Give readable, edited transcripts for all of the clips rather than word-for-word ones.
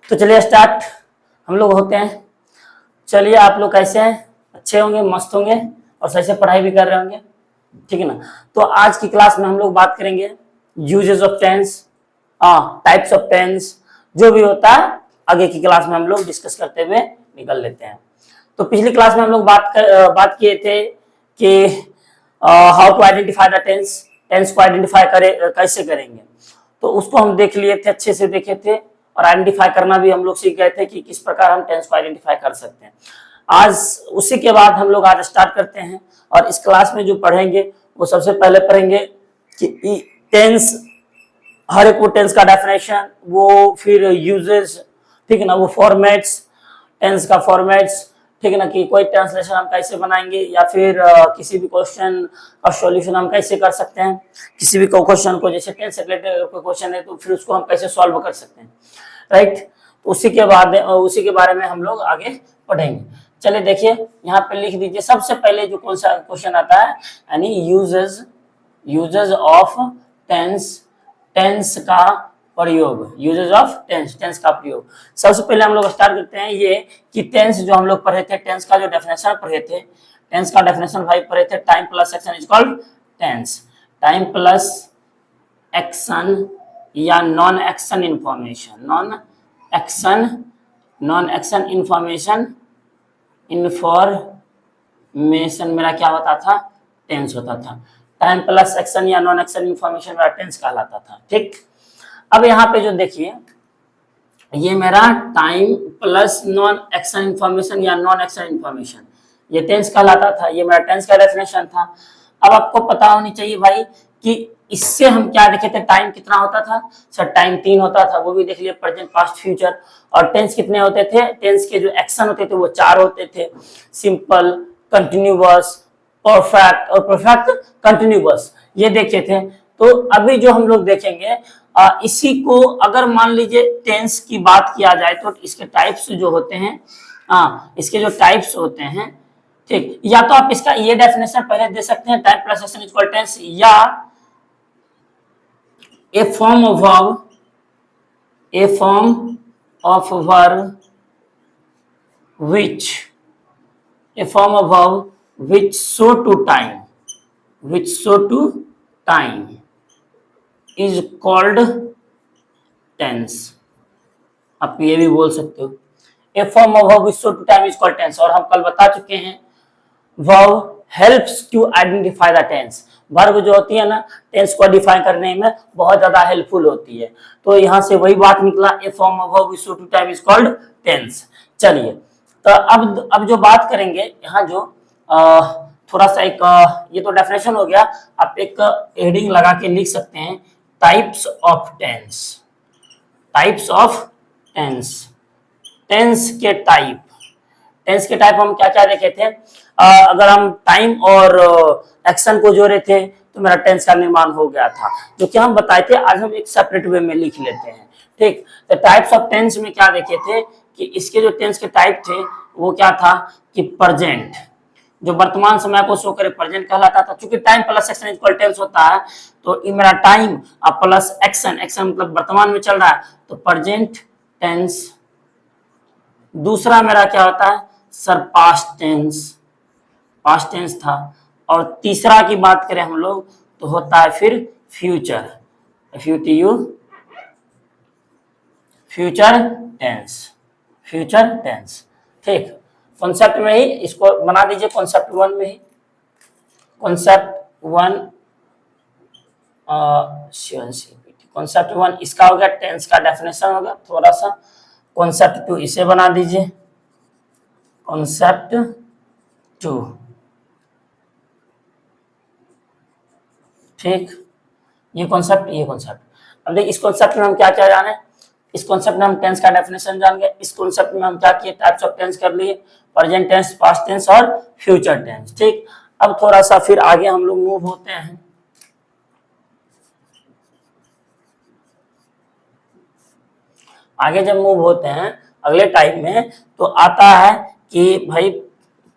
तो चलिए स्टार्ट हम लोग होते हैं। चलिए आप लोग कैसे हैं? अच्छे होंगे, मस्त होंगे और सही से पढ़ाई भी कर रहे होंगे, ठीक है ना। तो आज की क्लास में हम लोग बात करेंगे uses of tense, types of tense, जो भी होता है आगे की क्लास में हम लोग डिस्कस करते हुए निकल लेते हैं। तो पिछली क्लास में हम लोग बात किए थे कि how to identify the tense, tense को आइडेंटिफाई कैसे करेंगे। तो उसको हम देख लिए थे, अच्छे से देखे थे और आइडेंटिफाई करना भी हम लोग सीख गए थे कि किस प्रकार हम टेंस को आइडेंटिफाई कर सकते हैं। आज उसी के बाद हम लोग आज स्टार्ट करते हैं और इस क्लास में जो पढ़ेंगे वो सबसे पहले पढ़ेंगे कि टेंस, हर एक वो टेंस का डेफिनेशन, वो फिर यूजेस, ठीक है ना, वो फॉर्मेट्स, टेंस का फॉर्मेट्स, ठीक है ना, कि कोई ट्रांसलेशन हम कैसे बनाएंगे या फिर किसी भी क्वेश्चन का सॉल्यूशन हम कैसे कर सकते हैं। किसी भी क्वेश्चन को, जैसे टेंस से रिलेटेड कोई क्वेश्चन है तो फिर उसको हम कैसे सॉल्व कर सकते हैं, राइट। तो उसी के बारे में हम लोग आगे पढ़ेंगे। चलिए देखिए, यहाँ पे लिख दीजिए सबसे पहले जो कौन सा क्वेश्चन आता है, यानी यूजेस ऑफ टेंस, टेंस का प्रयोग, यूजेस ऑफ टेंस, टेंस का प्रयोग। सबसे पहले हम लोग स्टार्ट करते हैं ये कि टेंस जो हम लोग पढ़े थे, टेंस का जो डेफिनेशन पढ़े थे, टेंस का डेफिनेशन भाई पढ़े थे, time plus action is called tense. Time plus action या non action information, non action information मेरा क्या होता था, टेंस होता था। टाइम प्लस एक्शन या नॉन एक्शन इंफॉर्मेशन मेरा टेंस कहलाता था, ठीक। अब यहाँ पे जो देखिए, ये मेरा time plus non action information या नॉन एक्शन इंफॉर्मेशन, ये टेंस कहलाता था, ये मेरा टेंस का डेफिनेशन था। अब आपको पता होनी चाहिए भाई कि इससे हम क्या देखे थे, टाइम कितना होता था सर, टाइम 3 होता था, वो भी देख लिया, प्रेजेंट पास्ट फ्यूचर। और टेंस कितने होते थे, टेंस के जो एक्शन होते थे वो 4 होते थे, सिंपल, कंटिन्यूअस, परफेक्ट और परफेक्ट कंटिन्यूअस, ये देखे थे। तो अभी जो हम लोग देखेंगे, इसी को अगर मान लीजिए टेंस की बात किया जाए तो इसके टाइप्स जो होते हैं, इसके जो टाइप्स होते हैं, ठीक, या तो आप इसका ये डेफिनेशन पहले दे सकते हैं, type plus action equal tense, या a form of verb which show to time is called tense। आप ये भी बोल सकते हो, a form of verb which show to time is called tense। और हम कल बता चुके हैं verb helps to identify the tense, verb जो होती है ना, टेंस को डिफाइन करने में बहुत ज्यादा हेल्पफुल होती है। तो यहाँ से वही बात निकला, a form of verb which show to time is called tense. चलिए, तो अब जो बात करेंगे, यहाँ जो थोड़ा सा एक ये तो डेफिनेशन हो गया, आप एक हेडिंग लगा के लिख सकते हैं, types of tense, types of tense, tense के टाइप। टेंस के टाइप हम क्या क्या देखे थे, अगर हम टाइम और एक्शन को जोड़े थे तो मेरा टेंस का निर्माण हो गया था, जो कि हम बताए थे। आज हम एक सेपरेट वे में लिख लेते हैं, ठीक। तो टाइप्स ऑफ टेंस में क्या देखे थे कि इसके जो टेंस के टाइप थे वो क्या था कि प्रेजेंट, जो वर्तमान समय को शो करे, प्रेजेंट कहलाता था। चूंकि time plus action equal tense होता है, तो ये मेरा टाइम प्लस एक्शन, एक्शन मतलब वर्तमान में चल रहा है, तो प्रेजेंट टेंस। दूसरा मेरा क्या होता है सर, पास्ट टेंस था। और तीसरा की बात करें हम लोग तो होता है फिर फ्यूचर, फ्यूचर टेंस, ठीक। कॉन्सेप्ट में ही इसको बना दीजिए, कॉन्सेप्ट 1 में ही, कॉन्सेप्ट 1 इसका हो गया, टेंस का डेफिनेशन होगा। थोड़ा सा कॉन्सेप्ट 2 इसे बना दीजिए, कॉन्सेप्ट 2, ठीक। ये कॉन्सेप्ट। अब देखिए, इस कॉन्सेप्ट में हम क्या क्या जाने, इस कॉन्सेप्ट में हम टेंस का डेफिनेशन जान गए, इस कॉन्सेप्ट में हम क्या किए, टाइप्स ऑफ टेंस कर लिए, प्रेजेंट टेंस, पास्ट टेंस और फ्यूचर टेंस, ठीक। अब थोड़ा सा फिर आगे हम लोग मूव होते हैं। आगे जब मूव होते हैं अगले टाइप में, तो आता है कि भाई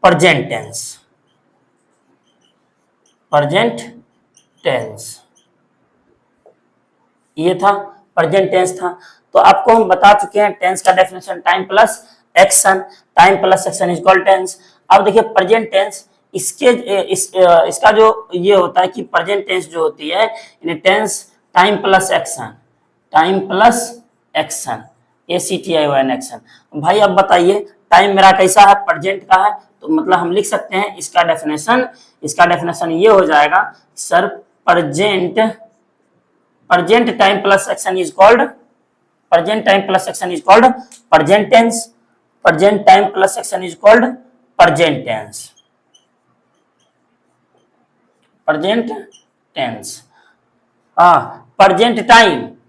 प्रेजेंट टेंस, ये था प्रेजेंट टेंस था। तो आपको हम बता चुके हैं टेंस का definition, time plus action is equal tense. अब देखिए प्रेजेंट टेंस, इसका जो ये होता है कि प्रेजेंट टेंस जो होती है, tense time plus action ACTION action. भाई अब बताइए टाइम मेरा कैसा है, प्रेजेंट का है, तो मतलब हम लिख सकते हैं इसका डेफिनेशन ये हो जाएगा sir, present time plus action is called present time plus action is called present tense, present time plus action is called present tense.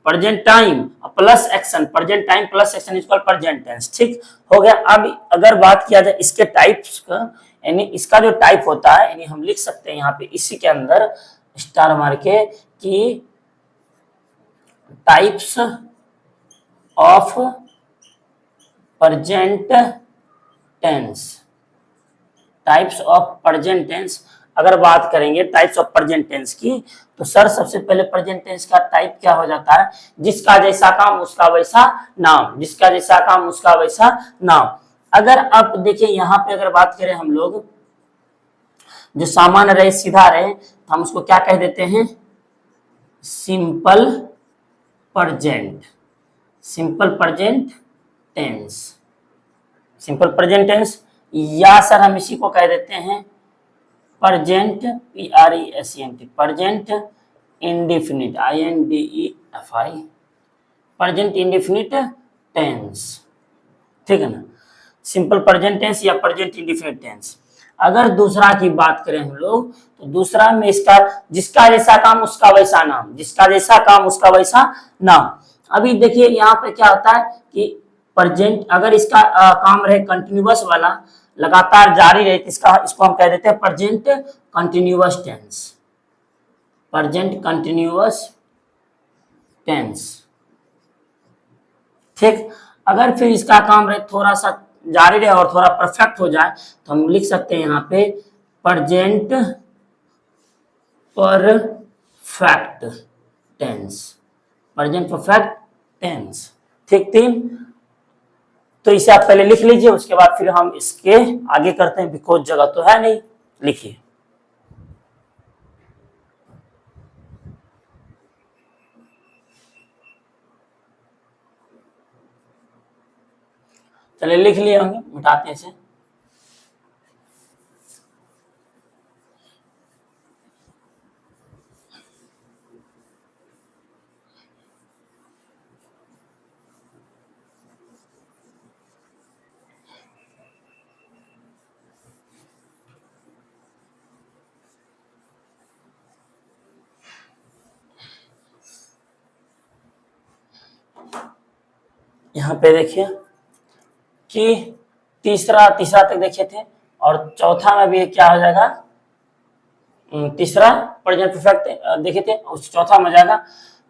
Present time plus action is called present tense. ठीक हो गया। अब अगर बात किया जाए इसके types का, यानी इसका जो टाइप होता है, यानी हम लिख सकते हैं यहाँ पे इसी के अंदर स्टार मार के कि टाइप्स ऑफ प्रेजेंट टेंस। अगर बात करेंगे टाइप्स ऑफ प्रेजेंट टेंस की, तो सर सबसे पहले प्रेजेंट टेंस का टाइप क्या हो जाता है, जिसका जैसा काम उसका वैसा नाम। अगर आप देखिए यहाँ पे अगर बात करें हम लोग, जो सामान्य रहे, सीधा रहे, तो हम उसको क्या कह देते हैं, सिंपल प्रेजेंट टेंस। या सर हम इसी को कह देते हैं present indefinite present indefinite tense. ठीक है ना, सिंपल प्रेजेंट टेंस या प्रेजेंट इंडेफिनिट टेंस। अगर दूसरा की बात करें हम लोग, तो दूसरा में इसका जिसका जैसा काम उसका वैसा नाम। अभी देखिए यहाँ पे क्या होता है कि प्रेजेंट, अगर इसका काम रहे कंटिन्यूअस वाला, लगातार जारी रहे, इसको हम कह देते हैं प्रेजेंट कंटिन्यूअस टेंस। ठीक। अगर फिर इसका काम रहे थोड़ा सा जारी रहे और थोड़ा परफेक्ट हो जाए, तो हम लिख सकते हैं यहाँ पे प्रेजेंट परफेक्ट टेंस। ठीक। 3। तो इसे आप पहले लिख लीजिए, उसके बाद फिर हम इसके आगे करते हैं, बिकॉज जगह तो है नहीं। लिखिए, चलिए लिख लिए होंगे, मिटाते हैं इसे। यहाँ पे देखिए कि तीसरा तक देखे थे, और चौथा में भी क्या हो जाएगा, तीसरा प्रेजेंट परफेक्ट देखे थे, उस चौथा में जाएगा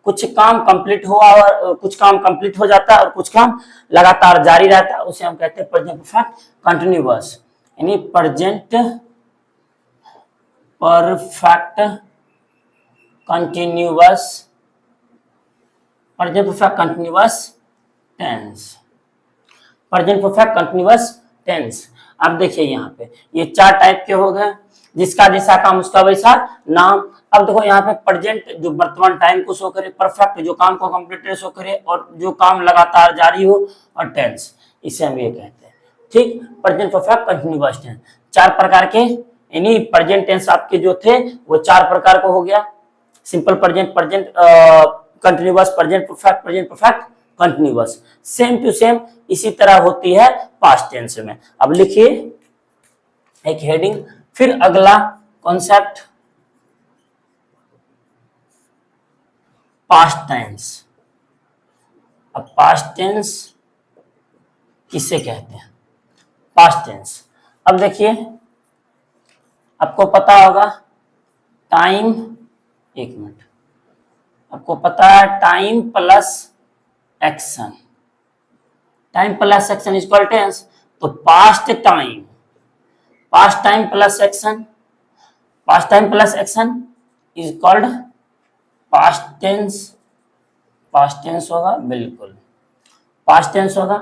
कुछ काम कंप्लीट हुआ और कुछ काम कंप्लीट हो जाता है और कुछ काम लगातार जारी रहता है, उसे हम कहते हैं प्रेजेंट परफेक्ट कंटिन्यूअस। यानी प्रेजेंट परफेक्ट कंटिन्यूअस टेंस। अब देखिए यहाँ पे ये 4 टाइप के हो गए, जिसका जैसा काम उसका वैसा नाम। अब देखो यहाँ पे प्रेजेंट जो वर्तमान टाइम को शो करे, परफेक्ट जो काम को कंप्लीट शो करे, और जो काम लगातार जारी हो, और टेंस, इसे हम ये कहते हैं। ठीक। प्रेजेंट परफेक्ट कंटिन्यूअस टेंस 4 प्रकार के, यानी प्रेजेंट टेंस आपके जो थे वो 4 प्रकार को हो गया, simple present continuous, present perfect continuous. Same to same इसी तरह होती है पास्ट टेंस में। अब लिखिए एक हेडिंग, फिर अगला कॉन्सेप्ट पास्ट टेंस। अब पास्ट टेंस किसे कहते हैं, पास्ट टेंस। अब देखिए आपको पता होगा टाइम, एक मिनट, आपको पता है time plus action is equal tense. तो past time plus action is called past tense होगा, बिल्कुल पास्ट टेंस होगा,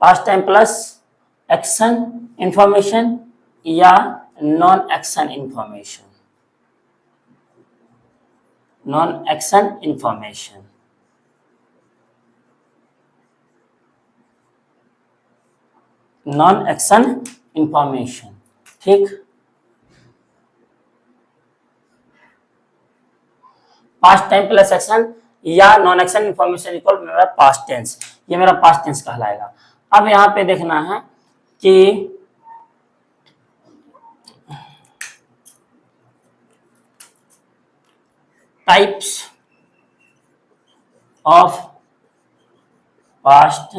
past time plus action information या non action information, non action information. Non action information, ठीक। Past time plus action या non action information equal मेरा past tense, ये मेरा past tense कहलाएगा। अब यहां पे देखना है कि types of past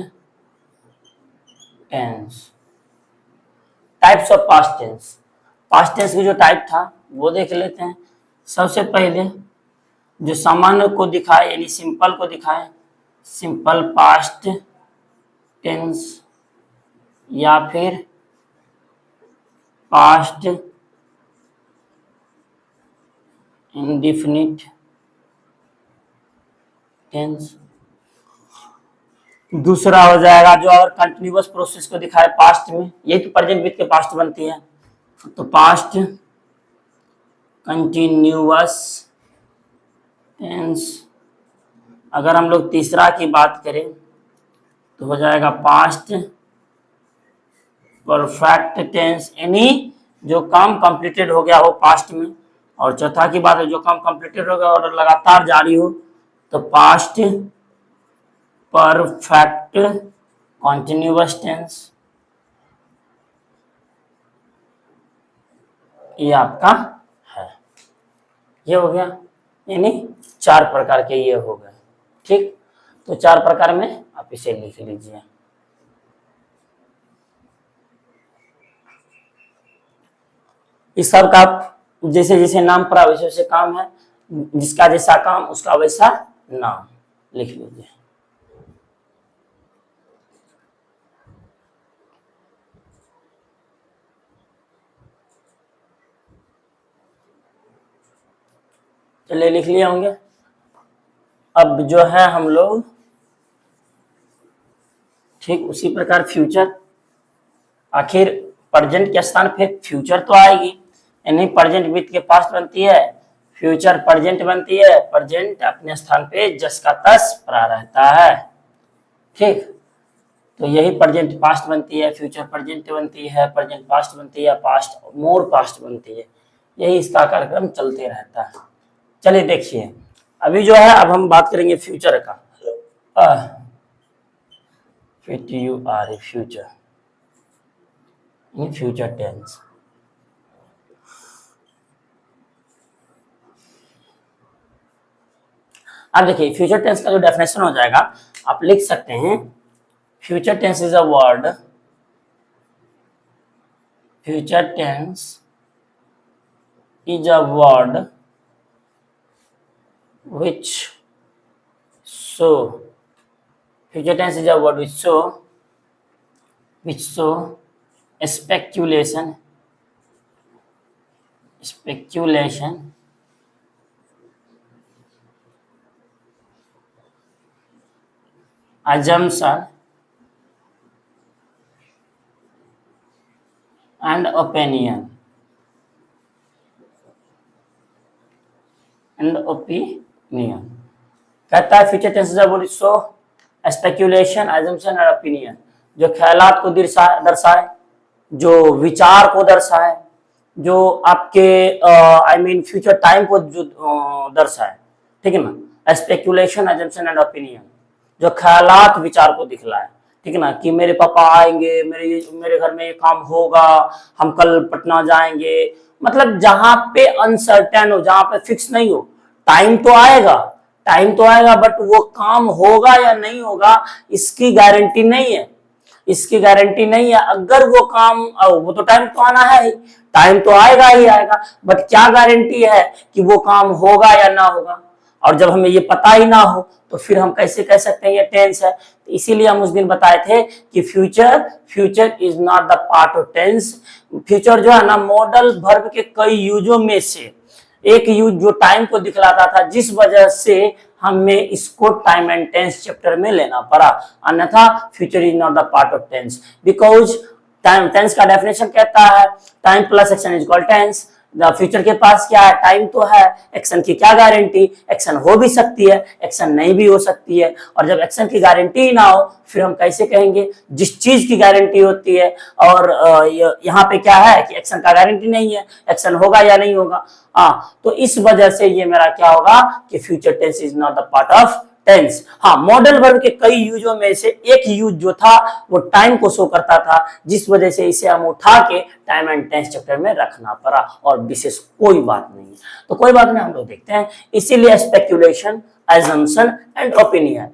tense, types of past tense. Past tense की जो टाइप था वो देख लेते हैं। सबसे पहले जो सामान्य को दिखाए यानी सिंपल को दिखाए, सिंपल पास्ट टेंस या फिर पास्ट इंडेफिनिट टेंस। दूसरा हो जाएगा जो अगर कंटिन्यूअस प्रोसेस को दिखाए पास्ट में, यही तो प्रेजेंट विथ के पास्ट बनती है, तो पास्ट कंटिन्यूअस टेंस। अगर हम लोग तीसरा की बात करें तो हो जाएगा पास्ट परफेक्ट टेंस, यानी जो काम कंप्लीटेड हो गया हो पास्ट में। और चौथा की बात है जो काम कंप्लीटेड हो गया और लगातार जारी हो तो पास्ट परफेक्ट कॉन्टिन्यूअस टेंस। ये आपका है, ये हो गया, यानी 4 प्रकार के ये हो गए, ठीक। तो 4 प्रकार में आप इसे लिख लीजिए। इस सब का जैसे जैसे नाम पड़ा वैसे वैसे काम है, जिसका जैसा काम उसका वैसा नाम लिख लीजिए। चलिए लिख लिए होंगे। अब जो है हम लोग ठीक उसी प्रकार फ्यूचर, आखिर प्रेजेंट के स्थान पे फ्यूचर तो आएगी, यानी प्रेजेंट विथ के पास्ट बनती है, फ्यूचर प्रेजेंट बनती है, प्रेजेंट अपने स्थान पे जस का तस पड़ा रहता है, ठीक। तो यही प्रेजेंट पास्ट बनती है, फ्यूचर प्रेजेंट बनती है, प्रेजेंट पास्ट बनती है, पास्ट मोर पास्ट बनती है, यही इसका कार्यक्रम चलते रहता है। चलिए देखिए अभी जो है अब हम बात करेंगे फ्यूचर का। Future in future tense. अब देखिए फ्यूचर टेंस का जो डेफिनेशन हो जाएगा आप लिख सकते हैं, future tense is a word, future tense is a word which show, future tense is a word which show speculation assumption and opinion कहता है future tense is a word show speculation assumption और opinion, जो ख्यालात को दर्शाए, जो विचार को दर्शाए, जो आपके आई मीन फ्यूचर टाइम को जो दर्शाए, ठीक है ना। स्पेक्यूलेशन अजम्पशन एंड ओपिनियन, जो ख्यालात विचार को दिखलाए, ठीक है ना, कि मेरे पापा आएंगे, मेरे घर में ये काम होगा, हम कल पटना जाएंगे, मतलब जहां पे अनसर्टेन हो, जहां पे फिक्स नहीं हो, टाइम तो आएगा बट वो काम होगा या नहीं होगा इसकी गारंटी नहीं है, इसकी गारंटी नहीं है। अगर वो काम वो तो टाइम तो आना है ही, टाइम तो आएगा ही आएगा, बट क्या गारंटी है कि वो काम होगा या ना होगा। और जब हमें ये पता ही ना हो तो फिर हम कैसे कह सकते हैं ये टेंस है। तो इसीलिए हम उस दिन बताए थे कि future is not the part of tense. फ्यूचर जो है ना मॉडल वर्ब के कई यूजों में से एक यूज जो टाइम को दिखलाता था, जिस वजह से हमें इसको टाइम एंड टेंस चैप्टर में लेना पड़ा, अन्यथा future is not the part of tense. Because time, tense का डेफिनेशन कहता है time plus action is equal tense. Future के पास क्या है, टाइम तो है, एक्शन की क्या गारंटी, एक्शन हो भी सकती है, एक्शन नहीं भी हो सकती है। और जब एक्शन की गारंटी ना हो फिर हम कैसे कहेंगे, जिस चीज की गारंटी होती है और यहाँ पे क्या है कि एक्शन का गारंटी नहीं है, एक्शन होगा या नहीं होगा। तो इस वजह से ये मेरा क्या होगा कि future tense is not the part of tense. हाँ, मॉडल वर्ब के कई यूजों में से एक यूज जो था वो टाइम को शो करता था, जिस वजह से इसे हम उठा के टाइम एंड टेंस चैप्टर में रखना पड़ा, और विशेष कोई बात नहीं है। तो कोई बात नहीं, हम लोग देखते हैं। इसीलिए स्पेक्यूलेशन, एजम्पशन एंड ओपिनियन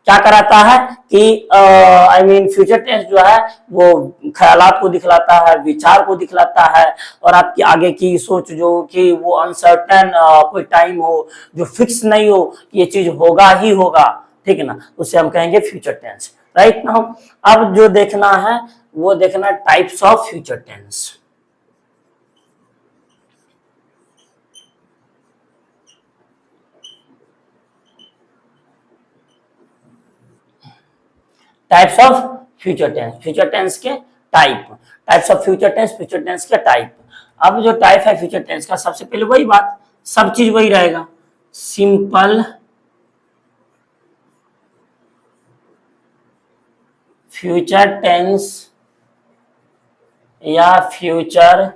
क्या कराता है कि आई मीन फ्यूचर टेंस जो है वो ख्यालात को दिखलाता है, विचार को दिखलाता है, और आपकी आगे की सोच जो कि वो अनसर्टेन कोई टाइम हो, जो फिक्स नहीं हो, ये चीज होगा ही होगा, ठीक है ना, उसे हम कहेंगे फ्यूचर टेंस। राइट नाउ अब जो देखना है वो देखना types of future tense. Types of future tense, future tense के type, types of future tense, future tense के टाइप। अब जो टाइप है फ्यूचर टेंस का, सबसे पहले वही बात, सब चीज वही रहेगा, सिंपल फ्यूचर टेंस या फ्यूचर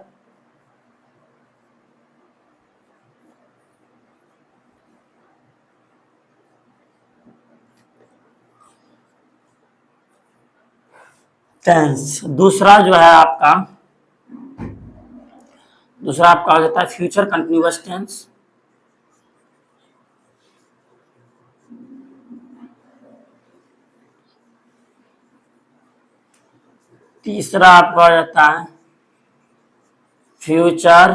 टेंस। दूसरा जो है आपका, दूसरा आपका हो जाता है फ्यूचर कंटिन्यूअस टेंस। तीसरा आपका हो जाता है फ्यूचर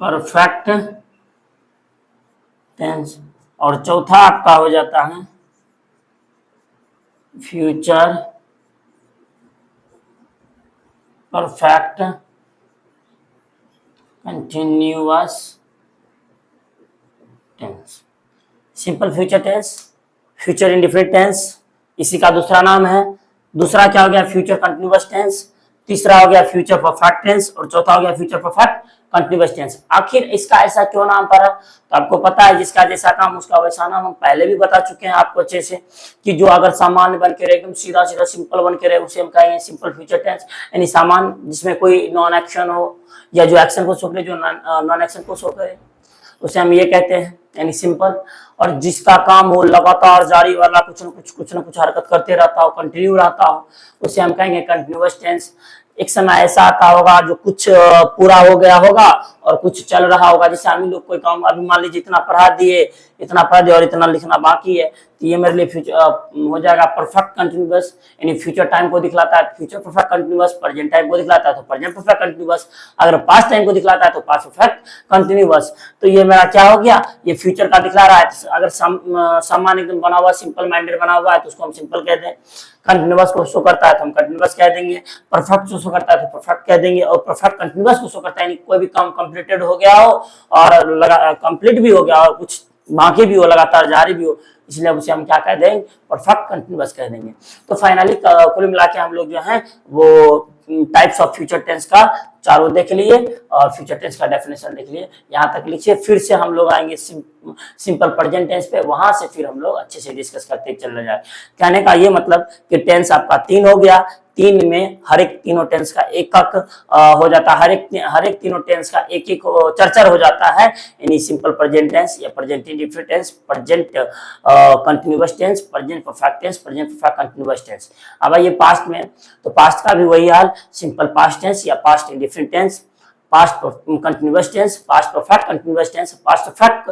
परफेक्ट टेंस, और चौथा आपका हो जाता है future perfect continuous tense. Simple future tense, future indefinite tense, इसी का दूसरा नाम है। दूसरा क्या हो गया, फ्यूचर कंटिन्यूअस टेंस। तीसरा हो गया फ्यूचर परफेक्ट टेंस, और चौथा हो गया फ्यूचर परफेक्ट कंटिन्यूअस टेंस। आखिर इसका ऐसा क्यों नाम पड़ा, तो आपको पता है जिसका जैसा काम उसका वैसा नाम, हम पहले भी बता चुके हैं आपको अच्छे से, कि जो अगर सामान्य बन के रहे, एकदम सीधा सीधा सिंपल बन के रहे, उसे हम कहेंगे सिंपल फ्यूचर टेंस। यानी सामान्य जिसमें कोई नॉन एक्शन हो, या जो एक्शन को शो करे, जो नॉन एक्शन को शो करे, उसे हम ये कहते हैं यानी सिंपल। और जिसका काम हो लगातार जारी वाला, कुछ न कुछ हरकत करते रहता हो, कंटिन्यू रहता हो, उसे हम कहेंगे कंटिन्यूअस टेंस। एक समय ऐसा आता होगा जो कुछ पूरा हो गया होगा और कुछ चल रहा होगा, जैसे हम लोग कोई काम, अभी मान लीजिए इतना पढ़ा दिए और इतना लिखना बाकी है, तो ये मेरे लिए फ्यूचर हो जाएगा परफेक्ट कंटिन्यूअस, यानी फ्यूचर टाइम को दिखलाता है future perfect continuous, present time को दिखलाता है तो प्रेजेंट परफेक्ट कंटिन्यूअस, अगर पास्ट टाइम को दिखलाता है तो पास्ट परफेक्ट कंटिन्यूअस। तो ये मेरा क्या हो गया, ये फ्यूचर का दिखला रहा है। तो अगर सामान्य एकदम बना हुआ, सिंपल माइंडेड बना हुआ है तो उसको हम सिंपल कहते हैं। कंटिन्यूअस को शो करता है तो हम कंटिन्यूअस कह देंगे, परफेक्ट को शो करता है तो परफेक्ट कह देंगे, और परफेक्ट कंटिन्यूअस को शो करता है कोई भी काम कंप्लीटेड हो गया हो और लगा कंप्लीट भी हो गया और कुछ बाकी भी हो, लगातार जारी भी हो, इसलिए उसे हम क्या कह देंगे, परफेक्ट कंटिन्यूअस कह देंगे। तो फाइनली कुल मिला के हम लोग जो है वो टाइप्स ऑफ फ्यूचर टेंस का चारों देख लिए और फ्यूचर टेंस का डेफिनेशन देख लिए, यहाँ तक लिखिए। फिर से हम लोग आएंगे सिंपल प्रेजेंट टेंस पे, वहां से फिर हम लोग अच्छे से डिस्कस करते चल जाए। कहने का ये मतलब कि टेंस आपका 3 हो गया, 3 में हर एक तीनों टेंस का एक हो जाता है, हर एक तीनों टेंस का एक एक चर्चा हो जाता है, यानी सिंपल प्रेजेंट टेंस या present indefinite tense, present continuous tense, present perfect tense, present perfect continuous tense. अब ये पास्ट में, तो पास्ट का भी वही हाल, सिंपल पास्ट टेंस या past indefinite tense, past continuous tense, past perfect continuous tense, past perfect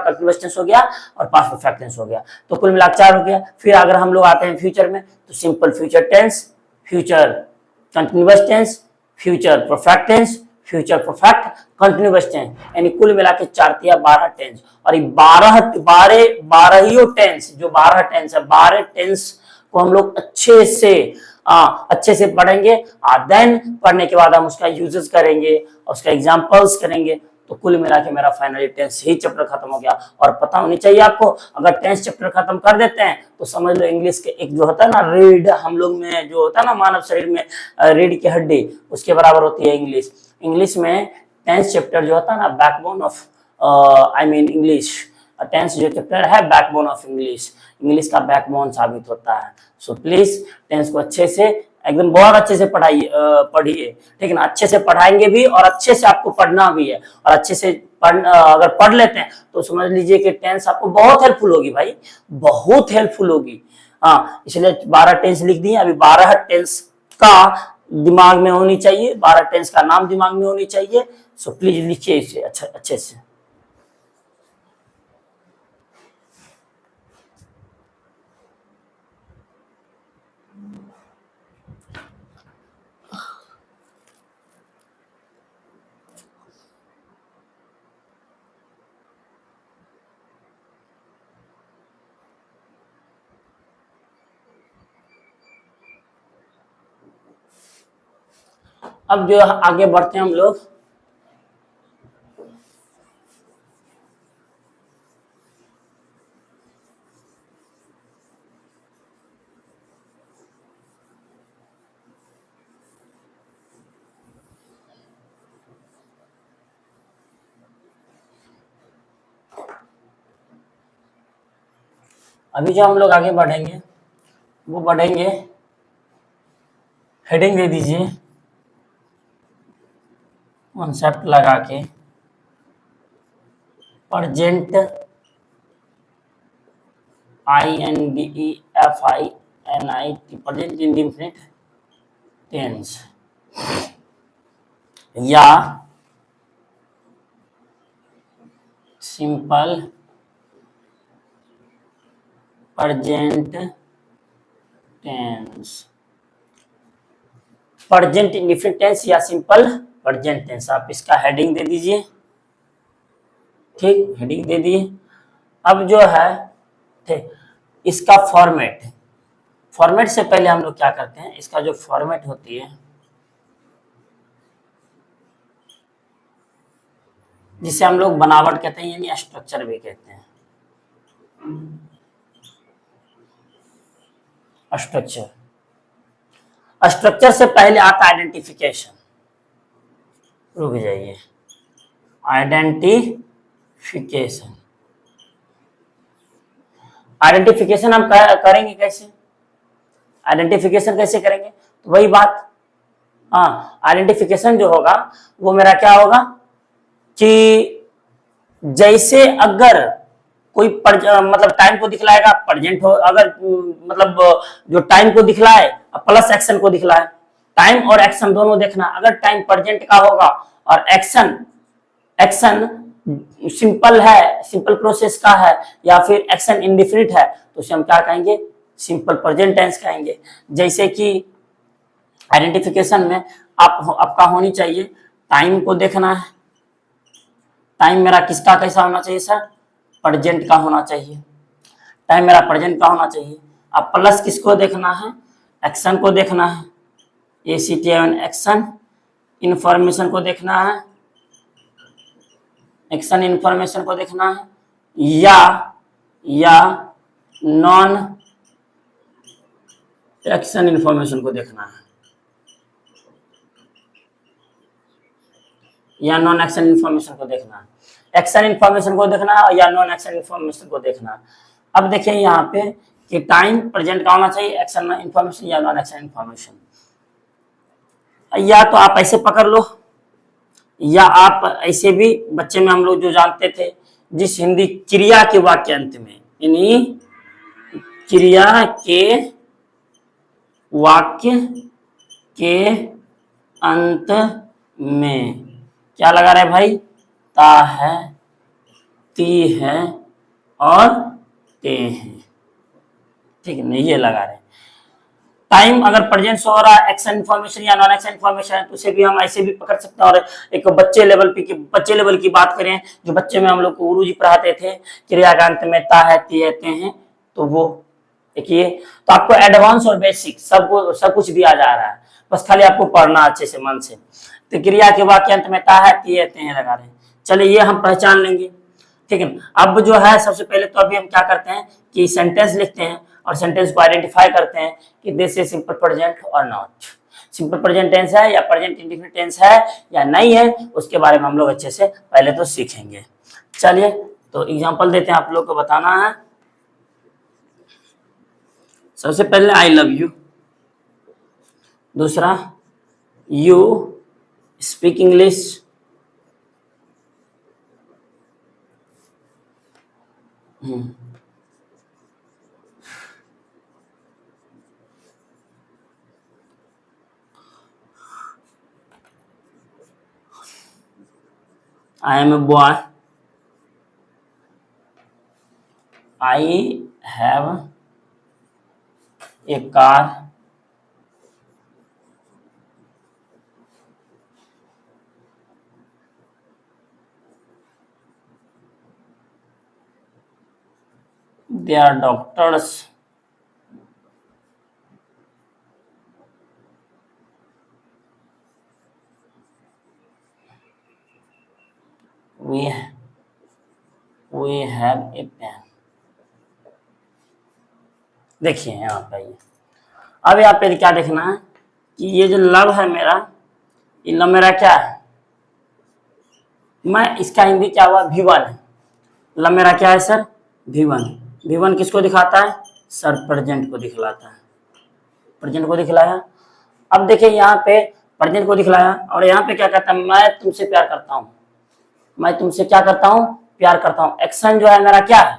continuous tense हो गया और पास्ट परफेक्ट टेंस हो गया। तो कुल मिलाकर 4 हो गया। फिर अगर हम लोग आते हैं फ्यूचर में, तो simple future tense, future continuous tense, future perfect tense, future perfect continuous tense, यानी कुल मिला के 4 या 12 टेंस। और ये 12 ही टेंस, जो 12 टेंस है, 12 टेंस को हम लोग अच्छे से अच्छे से पढ़ेंगे, देन पढ़ने के बाद हम उसका यूजेस करेंगे, उसका एग्जाम्पल्स करेंगे। तो कुल मिला के मेरा फाइनली 10th ही चैप्टर खत्म हो गया। और पता होनी चाहिए आपको, अगर 10th चैप्टर खत्म कर देते हैं तो समझ लो इंग्लिश के एक जो होता है ना रीढ़, हम लोग में जो होता है ना मानव शरीर में रीढ़ की हड्डी, उसके बराबर होती है इंग्लिश। इंग्लिश में 10th चैप्टर जो होता है ना बैकबोन ऑफ इंग्लिश, 10th जो चैप्टर है बैकबोन ऑफ इंग्लिश, इंग्लिश का बैकबोन साबित होता है। सो प्लीज 10th को अच्छे से एकदम बहुत अच्छे से पढ़िए, ठीक है ना। अच्छे से पढ़ाएंगे भी और अच्छे से आपको पढ़ना भी है। और अच्छे से अगर पढ़ लेते हैं तो समझ लीजिए कि 10th आपको बहुत हेल्पफुल होगी भाई, बहुत हेल्पफुल होगी। इसलिए 12 10th लिख दिए। अभी 12 10th का दिमाग में होनी चाहिए, 12 10th का नाम दिमाग में होनी चाहिए। सो प्लीज लिखिए इसे अच्छे से। अब जो आगे बढ़ते हैं हम लोग, अभी जो हम लोग आगे बढ़ेंगे वो बढ़ेंगे, हेडिंग दे दीजिए कॉन्सेप्ट लगा के, present INDEFINIT present indefinite tense या simple present tense, present indefinite tense या सिंपल प्रेजेंट टेंस, आप इसका हेडिंग दे दीजिए। ठीक, हेडिंग दे दिए। अब जो है ठीक, इसका फॉर्मेट से पहले हम लोग क्या करते हैं, इसका जो फॉर्मेट होती है जिसे हम लोग बनावट कहते हैं यानी स्ट्रक्चर भी कहते हैं। स्ट्रक्चर से पहले आता है आइडेंटिफिकेशन। रुक जाइए, आइडेंटिफिकेशन हम करेंगे कैसे, आइडेंटिफिकेशन कैसे करेंगे, तो वही बात, आइडेंटिफिकेशन जो होगा वो मेरा क्या होगा कि जैसे अगर कोई मतलब टाइम को दिखलाएगा प्रेजेंट हो, अगर मतलब जो टाइम को दिखलाए प्लस एक्शन को दिखलाए, टाइम और एक्शन दोनों देखना। अगर टाइम प्रेजेंट का होगा और एक्शन सिंपल है, सिंपल प्रोसेस का है, या फिर एक्शन इंडेफिनिट है, तो उसे हम क्या कहेंगे, सिंपल प्रेजेंट टेंस कहेंगे। जैसे कि आइडेंटिफिकेशन में आपका होनी चाहिए, टाइम को देखना है, टाइम मेरा किसका कैसा होना चाहिए सर, प्रेजेंट का होना चाहिए, टाइम मेरा प्रेजेंट का होना चाहिए। अब प्लस किसको देखना है, एक्शन को देखना है, ACTION एक्शन, इंफॉर्मेशन को देखना है, एक्शन इंफॉर्मेशन को देखना है, या नॉन एक्शन इंफॉर्मेशन को देखना है, या नॉन एक्शन इंफॉर्मेशन को देखना है, एक्शन इंफॉर्मेशन को देखना है या नॉन एक्शन इंफॉर्मेशन को देखना है। अब देखिए यहाँ पे कि टाइम प्रेजेंट का होना चाहिए, एक्शन इंफॉर्मेशन या नॉन एक्शन इंफॉर्मेशन। या तो आप ऐसे पकड़ लो, या आप ऐसे भी बच्चे में हम लोग जो जानते थे, जिस हिंदी क्रिया के वाक्यांत में, यानी क्रिया के वाक्य के अंत में क्या लगा रहे भाई, ता है, ती है और ते हैं, ठीक है ना, ये लगा रहे। टाइम अगर प्रेजेंट हो रहा है, एक्शन इन्फॉर्मेशन या नॉन एक्शन इन्फॉर्मेशन है, तो उसे भी हम ऐसे भी पकड़ सकते हैं। और एक बच्चे लेवल की बात करें, जो बच्चे में हम लोग को गुरु जी पढ़ाते थे, क्रिया का अंत में ता है, ती है, ते हैं, तो वो देखिए, तो आपको एडवांस और बेसिक सब कुछ दिया जा रहा है, बस खाली आपको पढ़ना अच्छे से मन से। तो क्रिया के वाक्यांत में ता है, तिये तेहे लगा रहे हैं। चलिए ये हम पहचान लेंगे, ठीक है। अब जो है सबसे पहले तो अभी हम क्या करते हैं कि सेंटेंस लिखते हैं और सेंटेंस को आइडेंटिफाई करते हैं कि दिस इज सिंपल प्रेजेंट और नॉट, सिंपल प्रेजेंट टेंस है या प्रेजेंट इंडेफिनिट टेंस है या नहीं है, उसके बारे में हम लोग अच्छे से पहले तो सीखेंगे। चलिए तो एग्जांपल देते हैं, आप लोग को बताना है। सबसे पहले आई लव यू, दूसरा you speak English, I am a boy, I have a car, they are doctors, we have a pen। देखिए यहाँ पे अब यहाँ पे क्या देखना है कि ये जो लव है मेरा, ये लव मेरा क्या है, मैं इसका हिंदी क्या हुआ, V1 है। लव मेरा क्या है सर, V1। V1 किसको दिखाता है सर, प्रेजेंट को दिखलाता है, प्रेजेंट को दिखलाया। अब देखिए यहाँ पे प्रेजेंट को दिखलाया और यहाँ पे क्या कहता है, मैं तुमसे प्यार करता हूँ, मैं तुमसे क्या करता हूँ, प्यार करता हूँ। एक्शन जो है मेरा क्या है,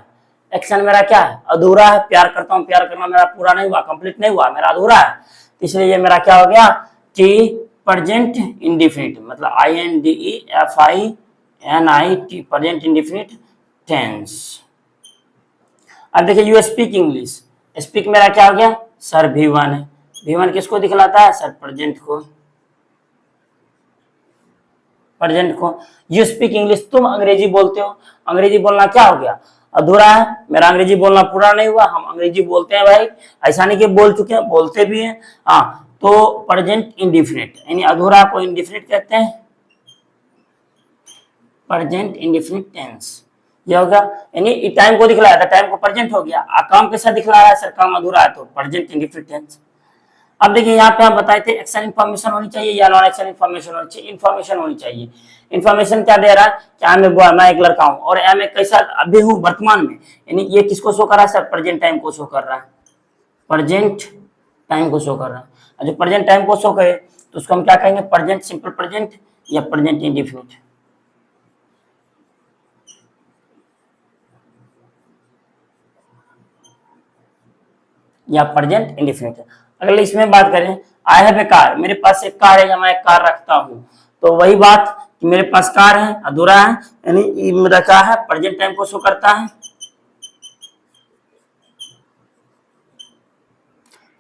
एक्शन मेरा क्या है, अधूरा है। प्यार करता हूँ, प्यार करना मेरा पूरा नहीं हुआ, कंप्लीट नहीं हुआ, मेरा अधूरा है, इसलिए ये मेरा क्या हो गया कि प्रेजेंट इंडेफिनिट, मतलब INDEFINIT, प्रेजेंट इंडेफिनिट टेंस। अब देखिए यू स्पीक इंग्लिश, स्पीक मेरा क्या हो गया सर, V1 है। V1 किसको दिखलाता है सर, प्रेजेंट को, प्रेजेंट को। यू स्पीक इंग्लिश, तुम अंग्रेजी बोलते हो, अंग्रेजी बोलना क्या हो गया, अधूरा है, मेरा अंग्रेजी बोलना पूरा नहीं हुआ। हम अंग्रेजी बोलते हैं भाई, ऐसा नहीं कि बोल चुके हैं, बोलते भी हैं, हाँ। तो प्रेजेंट इंडेफिनिट यानी अधूरा को इंडेफिनिट कहते हैं, प्रेजेंट इंडेफिनिट टेंस। ये हो गया, यानी टाइम को दिखलाया था, टाइम को प्रेजेंट हो गया। काम कैसा दिखला रहा है सर, काम अधूरा है, तो प्रेजेंट इंडेफिनिट टेंस। अब देखिए यहाँ पे हम बताए थे एक्शन इन्फॉर्मेशन होनी चाहिए या नॉन एक्शन इन्फॉर्मेशन होनी चाहिए, इन्फॉर्मेशन होनी चाहिए। इन्फॉर्मेशन क्या दे रहा है कि आई एम ए बॉय, मैं एक लड़का हूँ, और आई एम ए कैसा अभी हूँ वर्तमान में, यानी ये किसको शो कर रहा है सर, प्रेजेंट टाइम को शो कर रहा है, प्रेजेंट टाइम को शो कर रहा है। जो प्रेजेंट टाइम को शो करे तो उसको हम क्या कहेंगे, प्रेजेंट सिंपल प्रेजेंट या प्रेजेंट इंडेफिनिट। या प्रेजेंट इंडेफिनिट। अगर इसमें बात करें, आई हैव ए कार, मेरे पास एक कार है या मैं एक कार रखता हूं, तो वही बात कि मेरे पास कार है, अधूरा है, यानी मेरा क्या है, प्रेजेंट टाइम को शो करता है,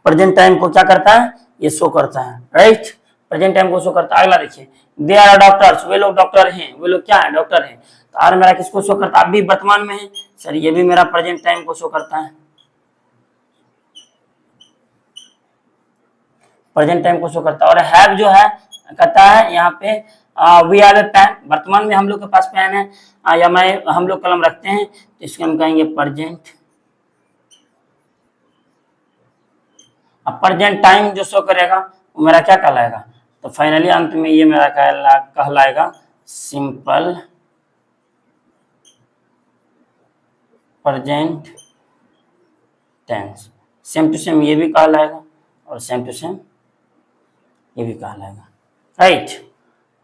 प्रेजेंट टाइम को क्या करता है, ये शो करता है, राइट, प्रेजेंट टाइम को शो करता है। अगला देखिए, दे आर डॉक्टर्स, वे लोग डॉक्टर हैं, वे लोग क्या है, डॉक्टर हैं। तो आर मेरा किसको शो करता है, अभी वर्तमान में है सर, ये भी मेरा प्रेजेंट टाइम को शो करता है, प्रेजेंट टाइम को शो करता है। और हैव जो है कहता है यहाँ पे वी हैव ए पेन, वर्तमान में हम लोग के पास पेन है, या हम लोग कलम रखते हैं, तो इसको हम कहेंगे प्रेजेंट। अब प्रेजेंट टाइम जो शो करेगा वो मेरा क्या कहलाएगा, तो फाइनली अंत में ये मेरा कहलाएगा simple present tense. Same to same ये भी कहलाएगा और सेम टू सेम ये भी कहलाएगा, राइट।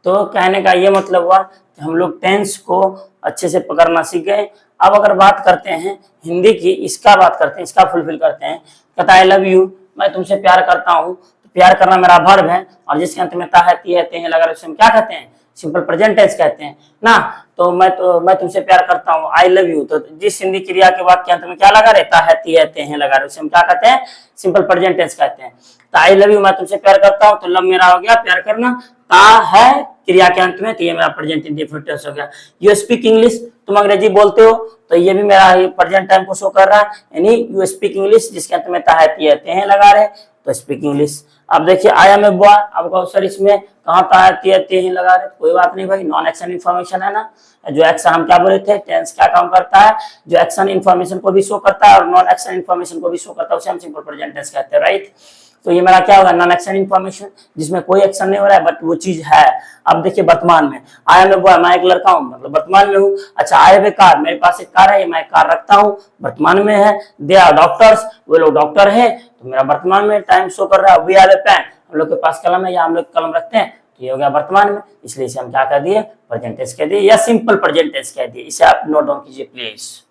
तो कहने का ये मतलब हुआ कि हम लोग टेंस को अच्छे से पकड़ना सीख गए। अब अगर बात करते हैं हिंदी की, इसका बात करते हैं, इसका फुलफिल करते हैं। कहता है आई लव यू, मैं तुमसे प्यार करता हूँ, तो प्यार करना मेरा वर्ब है, और जिसके अंत में ता है, ती है, ते हैं लगा, उसे हम क्या कहते हैं, सिंपल प्रेजेंट टेंस कहते हैं ना। तो मैं तुमसे प्यार करता हूँ, आई लव यू, तो जिस हिंदी क्रिया के वाक्य अंत में क्या लगा रहता है, ती है, ते हैं लगा रहे, उसे हम क्या कहते हैं, सिंपल प्रेजेंट टेंस कहते हैं। तो आई लव यू, मैं तुमसे प्यार करता हूँ, तो लव मेरा हो गया प्यार करना, ता है, क्रिया के अंत में, तो ये मेरा प्रेजेंट इंडेफिनिट टेंस हो गया। यू स्पीक इंग्लिश, तुम अंग्रेजी बोलते हो, तो ये भी मेरा प्रेजेंट टाइम को शो कर रहा है, यानी यू स्पीक इंग्लिश जिसके अंत में ता लगा रहे, तो स्पीक इंग्लिश। अब देखिए आई एम ए बॉय, अब कहो सर इसमें कहाँ ता लगा रहे, कोई बात नहीं भाई, नॉन एक्शन इन्फॉर्मेशन है ना। जो एक्शन हम क्या बोले थे, टेंस क्या काम करता है, जो एक्शन इन्फॉर्मेशन को भी शो करता है और नॉन एक्शन इन्फॉर्मेशन को भी शो करता है, उसे हम सिंपल प्रेजेंट टेंस कहते हैं, राइट। तो ये मेरा क्या होगा, नॉन एक्शन इन्फॉर्मेशन, जिसमें कोई एक्शन नहीं हो रहा है बट वो चीज है। अब देखिए वर्तमान में, आई एम ए बॉय, मैं एक लड़का हूँ, मतलब वर्तमान में हूँ। अच्छा, आई हैव ए कार, मेरे पास एक कार है, मैं कार रखता हूँ, वर्तमान में है। दे आर डॉक्टर्स, वो लोग डॉक्टर है, तो मेरा वर्तमान में टाइम शो कर रहा है। वी हैव ए पेन, हम लोग के पास कलम है या हम लोग कलम रखते हैं, तो ये हो गया वर्तमान में, इसलिए इसे हम क्या कह दिए, प्रेजेंट टेंस कह दिए या सिंपल प्रेजेंट टेंस कह दिए। इसे आप नोट डाउन कीजिए प्लीज।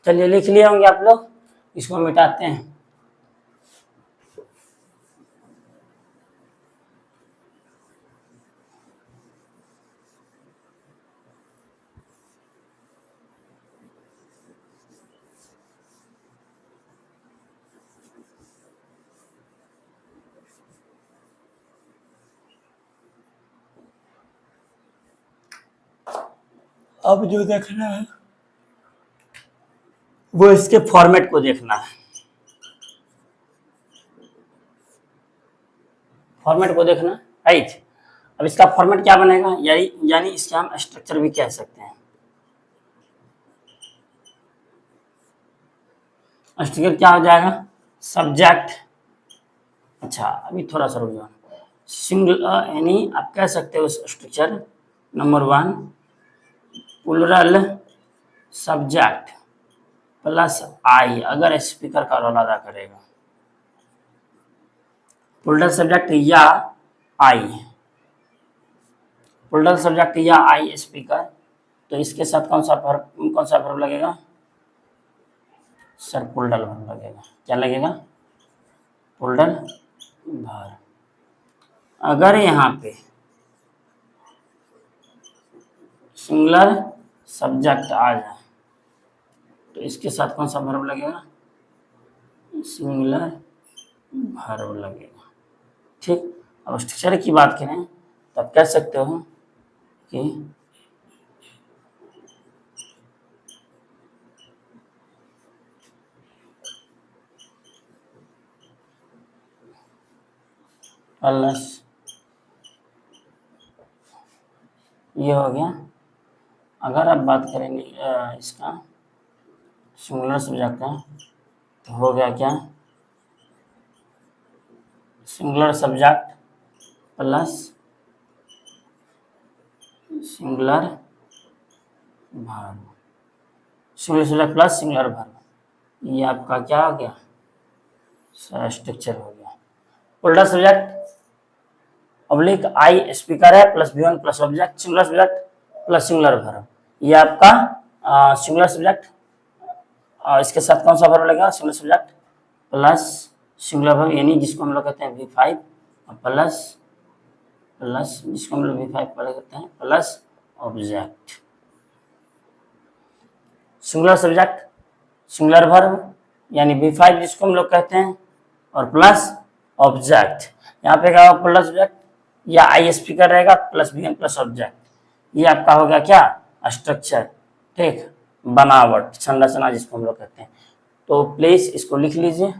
चलिए लिख लिए होंगे आप लोग, इसको मिटाते हैं। अब जो देखना है वो इसके फॉर्मेट को देखना है, फॉर्मेट को देखना, राइट। अब इसका फॉर्मेट क्या बनेगा, यानी इसका हम स्ट्रक्चर भी कह सकते हैं। स्ट्रक्चर क्या हो जाएगा, सब्जेक्ट, अच्छा अभी थोड़ा सा रुक जाओ, सिंगल यानी आप कह सकते हो structure number 1 plural subject plus I, अगर स्पीकर का रोल अदा करेगा, प्लूरल सब्जेक्ट या आई, प्लूरल सब्जेक्ट या आई स्पीकर, तो इसके साथ कौन सा वर्ब लगेगा, सर प्लूरल वर्ब लगेगा। क्या लगेगा, प्लूरल वर्ब। अगर यहाँ पे सिंगुलर सब्जेक्ट आ जाए तो इसके साथ कौन सा वर्ब लगेगा, सिंगुलर वर्ब लगेगा, ठीक। अब स्ट्रक्चर की बात करें तब कह सकते हो कि प्लस, ये हो गया। अगर आप बात करेंगे इसका सिंगुलर सब्जेक्ट का, तो हो गया क्या, singular subject plus singular verb, singular subject plus singular verb, ये आपका क्या हो गया, स्ट्रक्चर हो गया। प्लूरल सब्जेक्ट ऑब्लिक आई स्पीकर है plus V1 plus object, singular subject plus singular verb, ये आपका सिंगुलर सब्जेक्ट, इसके साथ कौन सा वर्ब लगेगा, singular subject plus singular verb, यानी जिसको हम लोग कहते हैं V5 प्लस जिसको हम लोग V5 कहते हैं plus object, singular subject singular verb यानी V5 जिसको हम लोग कहते हैं और प्लस ऑब्जेक्ट, यहाँ पे क्या होगा, प्लस सब्जेक्ट या आई स्पीकर रहेगा प्लस V1 प्लस ऑब्जेक्ट, ये आपका हो गया क्या, स्ट्रक्चर, ठीक, बनावट, संरचना जिसको हम लोग कहते हैं। तो प्लीज इसको लिख लीजिए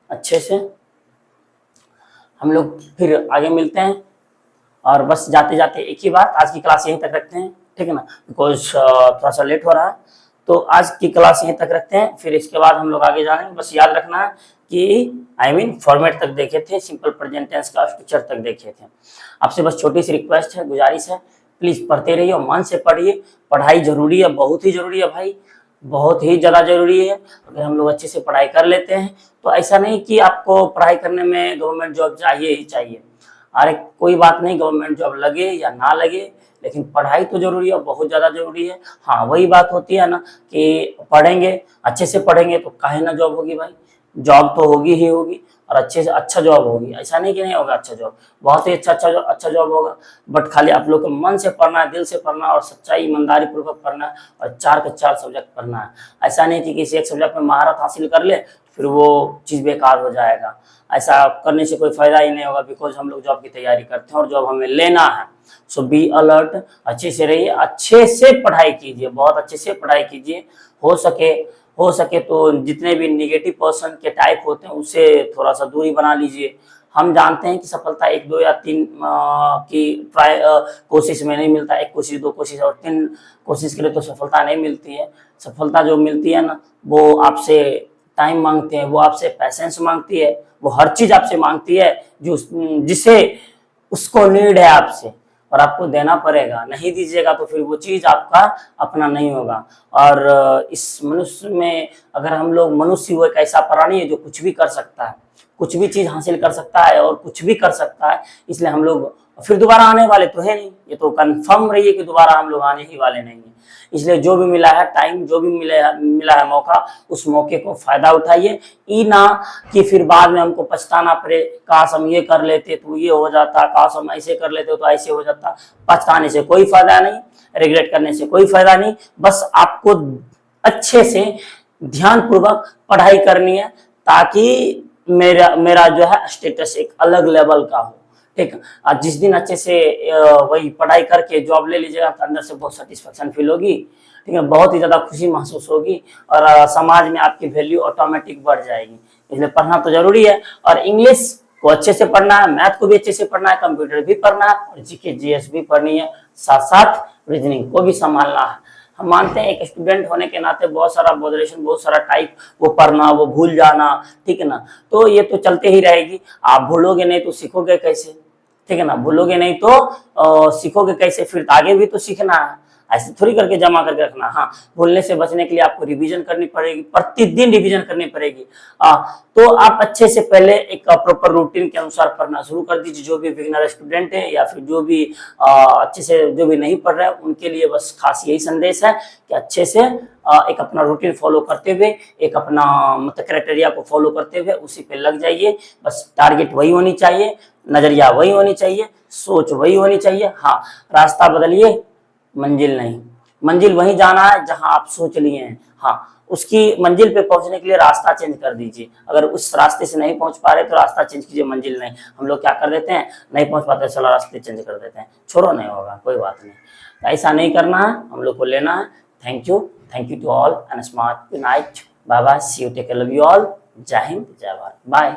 अच्छे से, हम लोग फिर आगे मिलते हैं। और बस जाते जाते एक ही बात, आज की क्लास यहीं तक रखते हैं, ठीक है ना, बिकॉज थोड़ा सा लेट हो रहा है, तो आज की क्लास यहीं तक रखते हैं, फिर इसके बाद हम लोग आगे जाएंगे। बस याद रखना है कि फॉर्मेट तक देखे थे, सिंपल प्रेजेंट टेंस का स्ट्रक्चर तक देखे थे। आपसे बस छोटी सी रिक्वेस्ट है, गुजारिश है, प्लीज पढ़ते रहिए, मन से पढ़िए, पढ़ाई जरूरी है, बहुत ही जरूरी है भाई, बहुत ही ज़्यादा जरूरी है। अगर हम लोग अच्छे से पढ़ाई कर लेते हैं तो ऐसा नहीं कि आपको पढ़ाई करने में गवर्नमेंट जॉब चाहिए ही चाहिए, अरे कोई बात नहीं, गवर्नमेंट जॉब लगे या ना लगे, लेकिन पढ़ाई तो जरूरी है, बहुत ज़्यादा जरूरी है। हाँ वही बात होती है ना कि पढ़ेंगे, अच्छे से पढ़ेंगे तो काहे ना जॉब होगी भाई, जॉब तो होगी ही होगी, और अच्छे से अच्छा जॉब होगी, ऐसा नहीं कि नहीं होगा अच्छा जॉब, बहुत ही अच्छा जॉब होगा। बट खाली आप लोग को मन से पढ़ना है, दिल से पढ़ना है, और सच्चाई ईमानदारी पूर्वक पढ़ना है, और 4 के 4 सब्जेक्ट पढ़ना है। ऐसा नहीं कि किसी एक सब्जेक्ट में महारत हासिल कर ले फिर वो चीज़ बेकार हो जाएगा। ऐसा करने से कोई फायदा ही नहीं होगा, बिकॉज हम लोग जॉब की तैयारी करते हैं और जॉब हमें लेना है। सो बी अलर्ट, अच्छे से रहिए, अच्छे से पढ़ाई कीजिए, बहुत अच्छे से पढ़ाई कीजिए। हो सके तो जितने भी निगेटिव पर्सन के टाइप होते हैं उससे थोड़ा सा दूरी बना लीजिए। हम जानते हैं कि सफलता 1, 2 या 3 की ट्राई कोशिश में नहीं मिलता, 1 कोशिश, 2 कोशिश और 3 कोशिश के लिए तो सफलता नहीं मिलती है। सफलता जो मिलती है ना, वो आपसे टाइम मांगते हैं, वो आपसे पैसेंस मांगती है, वो हर चीज आपसे मांगती है जो जिसे उसको नीड है आपसे, और आपको देना पड़ेगा। नहीं दीजिएगा तो फिर वो चीज आपका अपना नहीं होगा। और इस मनुष्य में अगर हम लोग, मनुष्य वो एक ऐसा प्राणी है जो कुछ भी कर सकता है, कुछ भी चीज हासिल कर सकता है और कुछ भी कर सकता है, इसलिए हम लोग फिर दोबारा आने वाले तो है नहीं, ये तो कंफर्म रहिए कि दोबारा हम लोग आने ही वाले नहीं है। इसलिए जो भी मिला है टाइम, जो भी मिला है मौका, उस मौके को फायदा उठाइए। ई ना कि फिर बाद में हमको पछताना पड़े, काश हम ये कर लेते तो ये हो जाता, काश हम ऐसे कर लेते तो ऐसे हो जाता। पछताने से कोई फायदा नहीं, रिग्रेट करने से कोई फायदा नहीं। बस आपको अच्छे से ध्यान पूर्वक पढ़ाई करनी है, ताकि मेरा जो है स्टेटस एक अलग लेवल का हो। ठीक है, और जिस दिन अच्छे से वही पढ़ाई करके जॉब ले लीजिएगा तो अंदर से बहुत सेटिस्फेक्शन फील होगी। ठीक है, बहुत ही ज्यादा खुशी महसूस होगी, और समाज में आपकी वैल्यू ऑटोमेटिक बढ़ जाएगी। इसलिए पढ़ना तो जरूरी है, और इंग्लिश को अच्छे से पढ़ना है, मैथ को भी अच्छे से पढ़ना है, कंप्यूटर भी पढ़ना है, और जीके जीएस भी पढ़नी है, साथ साथ रीजनिंग को भी संभालना है। हम मानते हैं एक स्टूडेंट होने के नाते बहुत सारा बॉदरेशन, बहुत सारा टाइप, वो पढ़ना, वो भूल जाना, ठीक है ना, तो ये तो चलते ही रहेगी। आप भूलोगे नहीं तो सीखोगे कैसे? ठीक है ना, भूलोगे नहीं तो सीखोगे कैसे? फिर आगे भी तो सीखना है, ऐसे थोड़ी करके जमा करके रखना। हाँ, भूलने से बचने के लिए आपको रिवीजन करनी पड़ेगी, प्रतिदिन रिवीजन करनी पड़ेगी। तो आप अच्छे से पहले एक प्रॉपर रूटीन के अनुसार पढ़ना शुरू कर दीजिए। जो भी बिगिनर स्टूडेंट है या फिर जो भी अच्छे से जो भी नहीं पढ़ रहे हैं, उनके लिए बस खास यही संदेश है कि अच्छे से एक अपना रूटीन फॉलो करते हुए, एक अपना मतलब क्राइटेरिया को फॉलो करते हुए उसी पे लग जाइए। बस टारगेट वही होनी चाहिए, नजरिया वही होनी चाहिए, सोच वही होनी चाहिए। हाँ, रास्ता बदलिए, मंजिल नहीं। मंजिल वहीं जाना है जहां आप सोच लिए हैं। हाँ, उसकी मंजिल पे पहुंचने के लिए रास्ता चेंज कर दीजिए। अगर उस रास्ते से नहीं पहुंच पा रहे तो रास्ता चेंज कीजिए, मंजिल नहीं। हम लोग क्या कर देते हैं, नहीं पहुंच पाते चलो रास्ते चेंज कर देते हैं, छोड़ो नहीं होगा कोई बात नहीं। ऐसा नहीं करना है, हम लोग को लेना है। Thank you to all and smart. Good night, bye bye, see you, take care, love you all. जय हिंद, जय भारत, बाय।